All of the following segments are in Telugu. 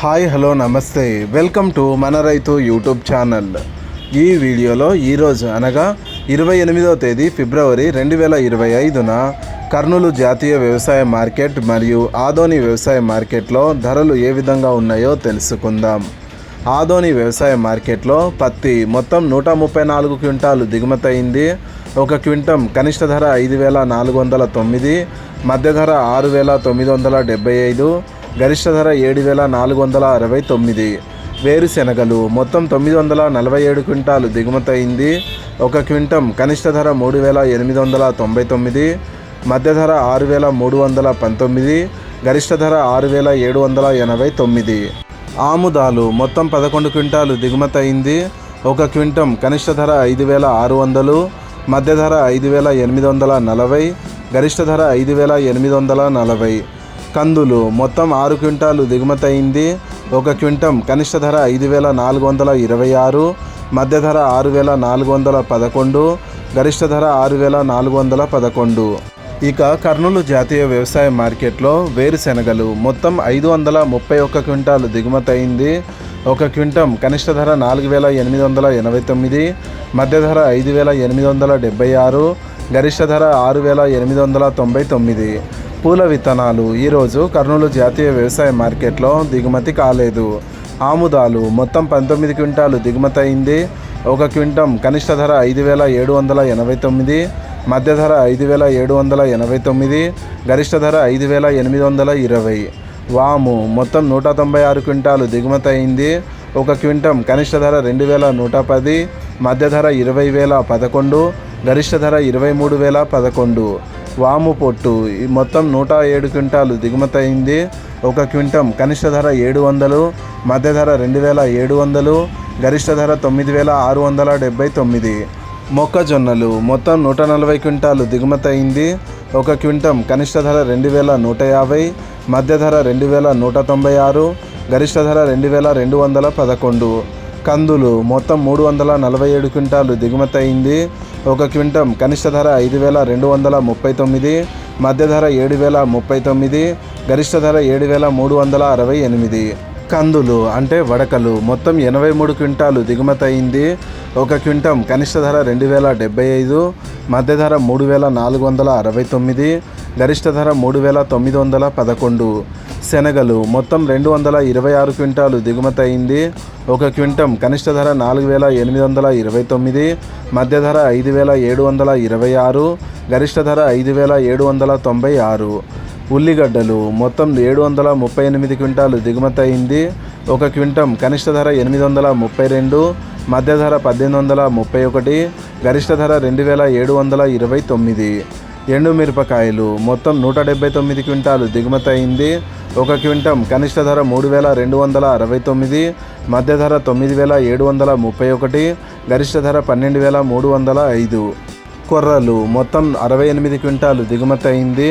హాయ్ హలో నమస్తే, వెల్కమ్ టు మన రైతు యూట్యూబ్ ఛానల్. ఈ వీడియోలో ఈరోజు అనగా 28వ తేదీ ఫిబ్రవరి 2025న కర్నూలు జాతీయ వ్యవసాయ మార్కెట్ మరియు ఆదోని వ్యవసాయ మార్కెట్లో ధరలు ఏ విధంగా ఉన్నాయో తెలుసుకుందాం. ఆదోని వ్యవసాయ మార్కెట్లో పత్తి మొత్తం 134 క్వింటాలు దిగుమతి అయింది. ఒక క్వింటం కనిష్ట ధర 5,409, మధ్య ధర 6,975, గరిష్ట ధర 7,469. వేరుశెనగలు మొత్తం 947 క్వింటాలు దిగుమతి అయింది. ఒక క్వింటం కనిష్ట ధర 3,899, మధ్య ధర 6,319, గరిష్ట ధర 6,789. ఆముదాలు మొత్తం 11 క్వింటాలు దిగుమతి అయింది. ఒక క్వింటం కనిష్ట ధర 5,600, మధ్య ధర 5,840, గరిష్ట ధర 5,840. కందులు మొత్తం 6 క్వింటాలు దిగుమతి అయింది. ఒక క్వింటం కనిష్ట ధర 5,426, మధ్య ధర 6,411, గరిష్ట ధర 6,411. ఇక కర్నూలు జాతీయ వ్యవసాయ మార్కెట్లో వేరుశెనగలు మొత్తం 531 క్వింటాలు దిగుమతి అయింది. ఒక క్వింటం కనిష్ట ధర 4,889, మధ్య ధర 5,876, గరిష్ట ధర 6,899. పూల విత్తనాలు ఈరోజు కర్నూలు జాతీయ వ్యవసాయ మార్కెట్లో దిగుమతి కాలేదు. ఆముదాలు మొత్తం 19 క్వింటాలు దిగుమతి అయింది. ఒక క్వింటం కనిష్ట ధర 5,789, మధ్య ధర 5,789, గరిష్ట ధర 5,820. వాము మొత్తం 196 క్వింటాలు దిగుమతి అయింది. ఒక క్వింటం కనిష్ట ధర 2,110, మధ్య ధర 20,011, గరిష్ట ధర 23,011. వాము పొట్టు మొత్తం 107 క్వింటాలు దిగుమతి అయింది. ఒక క్వింటం కనిష్ట ధర 700, మధ్య ధర 2,700, గరిష్ట ధర 9,679. మొక్కజొన్నలు మొత్తం 140 క్వింటాలు దిగుమతి అయింది. ఒక క్వింటం కనిష్ట ధర 2,150, మధ్య ధర 2,196, గరిష్ట ధర 2,211. కందులు మొత్తం 347 క్వింటాలు దిగుమతి అయింది. ఒక క్వింటం కనిష్ట ధర 5,239, మధ్య ధర 7,039, గరిష్ట ధర 7,368. కందులు అంటే వడకలు మొత్తం 83 క్వింటాలు దిగుమతి అయింది. ఒక క్వింటం కనిష్ట ధర 2,075, మధ్య ధర 3,469, గరిష్ట ధర 3,911. శనగలు మొత్తం 226 క్వింటాలు దిగుమతి అయింది. ఒక క్వింటం కనిష్ట ధర 4,829, మధ్య ధర 5,726, గరిష్ట ధర 5,796. ఉల్లిగడ్డలు మొత్తం 738 క్వింటాలు దిగుమతి అయింది. ఒక క్వింటం కనిష్ట ధర 832, మధ్య ధర 1,831, గరిష్ట ధర 2,729. ఎండుమిరపకాయలు మొత్తం 179 క్వింటాలు దిగుమతి అయింది. ఒక క్వింటం కనిష్ట ధర 3,269, మధ్య ధర 9,731, గరిష్ట ధర 12,305. కొర్రలు మొత్తం 68 క్వింటాలు దిగుమతి అయింది.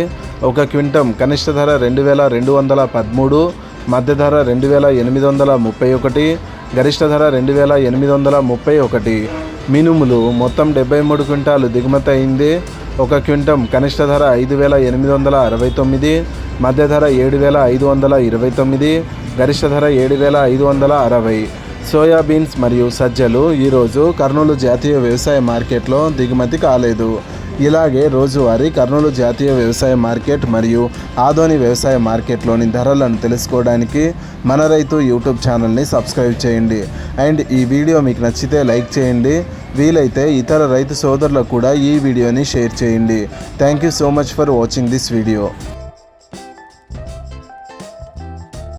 ఒక క్వింటం కనిష్ట ధర 2,213, మధ్య ధర 2,831, గరిష్ట ధర 2,831. మినుములు మొత్తం 73 క్వింటాలు దిగుమతి అయింది. ఒక క్వింటం కనిష్ట ధర 5,869, మధ్య ధర 7,529, గరిష్ట ధర 7,560. సోయాబీన్స్ మరియు సజ్జలు ఈరోజు కర్నూలు జాతీయ వ్యవసాయ మార్కెట్లో దిగుమతి కాలేదు. ఇలాగే రోజువారీ కర్నూలు జాతీయ వ్యవసాయ మార్కెట్ మరియు ఆదోని వ్యవసాయ మార్కెట్లోని ధరలను తెలుసుకోవడానికి మన రైతు యూట్యూబ్ ఛానల్ని సబ్స్క్రైబ్ చేయండి. అండ్ ఈ వీడియో మీకు నచ్చితే లైక్ చేయండి. వీలైతే ఇతర రైతు సోదరులకు కూడా ఈ వీడియోని షేర్ చేయండి. Thank you so much for watching this video.